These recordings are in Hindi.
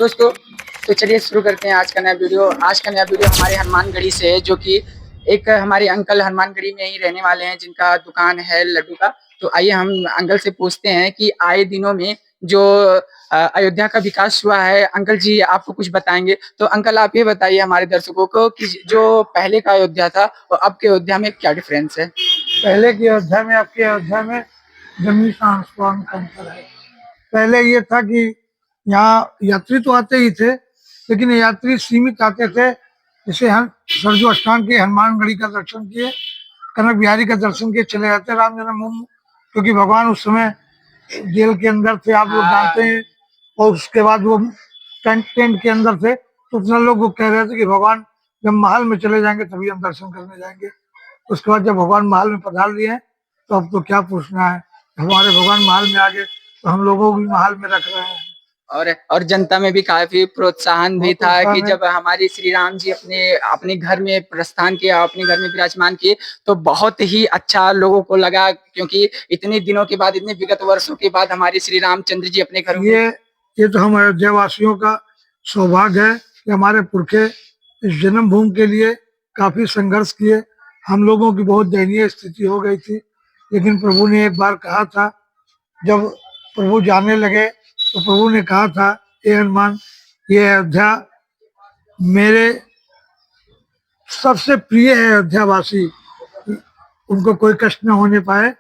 दोस्तों, तो चलिए शुरू करते हैं आज का नया वीडियो। आज का नया वीडियो हमारे हनुमानगढ़ी से है, जो कि एक हमारे अंकल हनुमानगढ़ी में ही रहने वाले हैं, जिनका दुकान है लड्डू का। तो आइए हम अंकल से पूछते हैं कि आए दिनों में जो अयोध्या का विकास हुआ है, अंकल जी आपको कुछ बताएंगे। तो अंकल आप ये बताइए हमारे दर्शकों को कि जो पहले का अयोध्या था और अब के अयोध्या में क्या डिफरेंस है। पहले की अयोध्या में, अब की अयोध्या में जमीन आसमान का अंतर है। पहले ये था कि यहाँ यात्री तो आते ही थे, लेकिन ये यात्री सीमित आते थे। जैसे हम सरजू स्थान के, हनुमानगढ़ी का दर्शन किए, कनक बिहारी का दर्शन किए, चले जाते राम जन्मभूमि, क्योंकि भगवान उस समय जेल के अंदर थे, आप लोग जानते हैं। और उसके बाद वो टेंट के अंदर थे, तो उतना लोग वो कह रहे थे कि भगवान जब महल में चले जाएंगे तभी हम दर्शन करने जाएंगे। उसके बाद जब भगवान महल में पधार लिए तो अब तो क्या पूछना है, हमारे भगवान महल में आ गए तो हम लोगों को भी महल में रख रहे हैं। और जनता में भी काफी प्रोत्साहन भी बहुत था कि प्रोत्साहन है। जब हमारे श्री राम जी अपने अपने घर में प्रस्थान किया, अपने घर में विराजमान किए, तो बहुत ही अच्छा लोगों को लगा, क्योंकि इतने दिनों के बाद, इतने विगत वर्षों के बाद हमारे श्री रामचंद्र जी अपने घरों में। ये तो हम अयोध्या वासियों का सौभाग्य है कि हमारे पुरखे इस जन्मभूमि के लिए काफी संघर्ष किए। हम लोगों की बहुत दयनीय स्थिति हो गई थी, लेकिन प्रभु ने एक बार कहा था, जब प्रभु जाने लगे तो प्रभु ने कहा था, हे हनुमान, ये अयोध्या मेरे सबसे प्रिय है, अयोध्यावासी, उनको कोई कष्ट न होने पाए।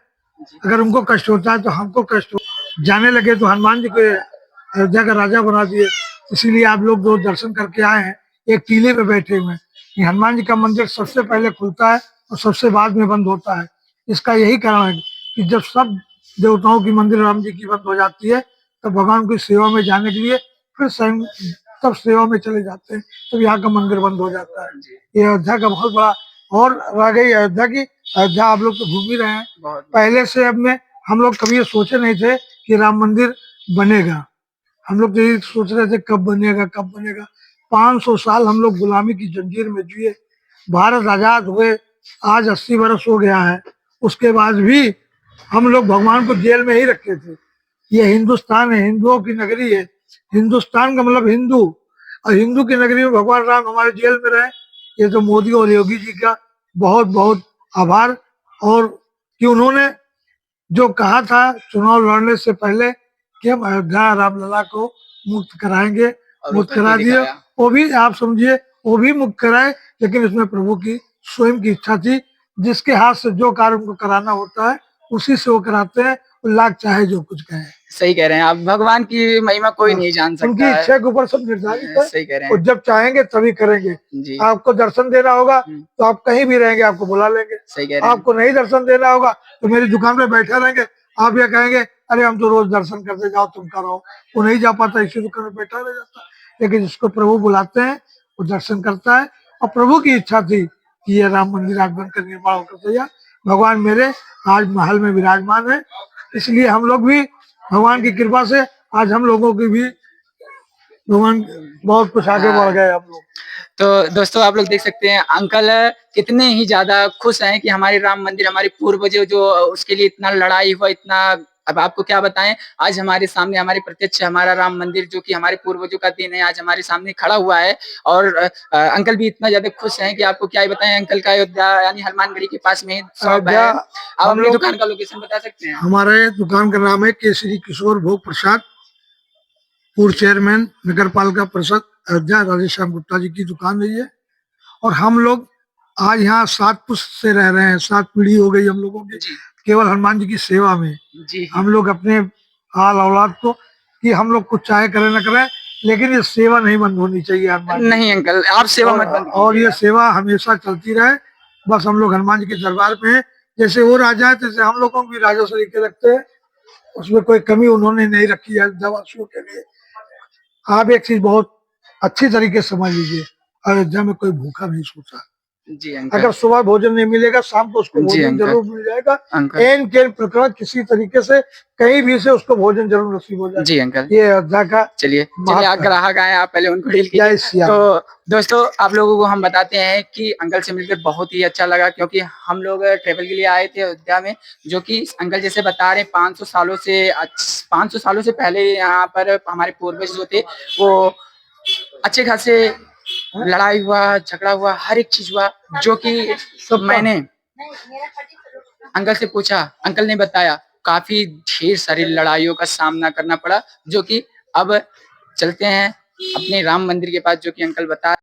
अगर उनको कष्ट होता है तो हमको कष्ट हो। जाने लगे तो हनुमान जी को अयोध्या का राजा बना दिए। इसीलिए आप लोग जो दर्शन करके आए हैं, एक टीले पे बैठे हुए हैं। हनुमान जी का मंदिर सबसे पहले खुलता है और सबसे बाद में बंद होता है। इसका यही कारण है कि जब सब देवताओं की मंदिर राम जी की बंद हो जाती है, तब भगवान की सेवा में जाने के लिए फिर स्वयं तब सेवा में चले जाते हैं, तब यहाँ का मंदिर बंद हो जाता है। ये अयोध्या का बहुत बड़ा। और रह गई अयोध्या की, अयोध्या आप लोग तो घूम ही रहे हैं। पहले से अब में हम लोग कभी ये सोचे नहीं थे कि राम मंदिर बनेगा। हम लोग तो यही सोच रहे थे कब बनेगा, कब बनेगा। 500 साल हम लोग गुलामी की जंजीर में जिए, भारत आजाद हुए, आज 80 वर्ष हो गया है। उसके बाद भी हम लोग भगवान को जेल में ही रखे थे। ये हिंदुस्तान है, हिंदुओं की नगरी है। हिंदुस्तान का मतलब हिंदू, और हिंदू की नगरी में भगवान राम हमारे जेल में रहे। ये तो मोदी और योगी जी का बहुत बहुत आभार। और कि उन्होंने जो कहा था चुनाव लड़ने से पहले कि हम अयोध्या रामलला को मुक्त कराएंगे, मुक्त करा दिए। वो भी आप समझिए, वो भी मुक्त कराए, लेकिन इसमें प्रभु की स्वयं की इच्छा थी। जिसके हाथ से जो कार्य उनको कराना होता है, उसी से वो कराते हैं, लाख चाहे जो कुछ कहे। सही कह रहे हैं आप, भगवान की महिमा कोई नहीं जान सकता उनकी है। इच्छा के ऊपर सब निर्धारित है। सही कह रहे और हैं जब चाहेंगे तभी करेंगे। जी। आपको दर्शन देना होगा तो आप कहीं भी रहेंगे, आपको बुला लेंगे। सही कह रहे हैं। आपको नहीं दर्शन देना होगा तो मेरी दुकान पे बैठे रहेंगे, आप ये कहेंगे अरे हम तो रोज दर्शन करते, जाओ तुम करो। वो नहीं जा पाता, इसी दुकान में बैठा रह जाता। लेकिन जिसको प्रभु बुलाते हैं वो दर्शन करता है। और प्रभु की इच्छा थी कि ये राम मंदिर आज बनकर निर्माण होकर तैयार, भगवान मेरे आज महल में विराजमान है। इसलिए हम लोग भी भगवान की कृपा से आज हम लोगों की भी भगवान बहुत कुछ आगे बढ़ गए हम लोग। तो दोस्तों आप लोग देख सकते हैं अंकल कितने ही ज्यादा खुश हैं कि हमारे राम मंदिर, हमारे पूर्वजों जो उसके लिए इतना लड़ाई हुआ, इतना, अब आपको क्या बताएं, आज हमारे सामने, हमारे प्रत्यक्ष हमारा राम मंदिर, जो कि हमारे पूर्वजों का दिन है, आज हमारे सामने खड़ा हुआ है। और अंकल भी इतना ज्यादा खुश हैं कि आपको क्या ही बताएं। अंकल का अयोध्या यानी हनुमानगढ़ी के पास में शॉप है। आप अपनी दुकान का लोकेशन बता सकते हैं? हमारे दुकान का नाम है केसरी किशोर भोग प्रसाद, पूर्व चेयरमैन नगर पालिका परिषद अयोध्या, राधेश्याम गुप्ता जी की दुकान है ये। और हम लोग आज यहाँ 7 पुश्त से रह रहे हैं, 7 पीढ़ी हो गई हम लोगों की, केवल हनुमान जी की सेवा में। हम लोग अपने आल औलाद को कि हम लोग कुछ चाहे करें न करें, लेकिन ये सेवा नहीं बंद होनी चाहिए हनुमान। नहीं अंकल, आप सेवा मत बंद कीजिए। और ये सेवा हमेशा चलती रहे। बस हम लोग हनुमान जी के दरबार में हैं, जैसे वो राजा है तैसे हम लोगों को भी राजा सलीके रखते हैं। उसमें कोई कमी उन्होंने नहीं रखी है अयोध्यावासियों के लिए। आप एक चीज बहुत अच्छी तरीके से समझ लीजिए, अयोध्या में कोई भूखा नहीं सोता। जी अंकल। अगर सुबह भोजन नहीं मिलेगा, शाम को उसको भोजन जरूर मिल जाएगा। एन केन प्रकार किसी तरीके से कहीं भी से उसको भोजन जरूर नसीब हो जाएगा। जी अंकल, ये अयोध्या का। चलिए आप ग्राहक आए, आप पहले उनको डील कीजिए। तो दोस्तों आप लोगों को हम बताते हैं कि अंकल से मिलकर बहुत ही अच्छा लगा, क्योंकि हम लोग ट्रेवल के लिए आए थे अयोध्या में, जो कि अंकल जैसे बता रहे हैं 500 सालों से पहले यहाँ पर हमारे पूर्वज जो थे वो अच्छे खासे लड़ाई हुआ, झगड़ा हुआ, हर एक चीज हुआ, जो कि मैंने अंकल से पूछा, अंकल ने बताया काफी ढेर सारी लड़ाइयों का सामना करना पड़ा, जो कि अब चलते हैं अपने राम मंदिर के पास, जो कि अंकल बता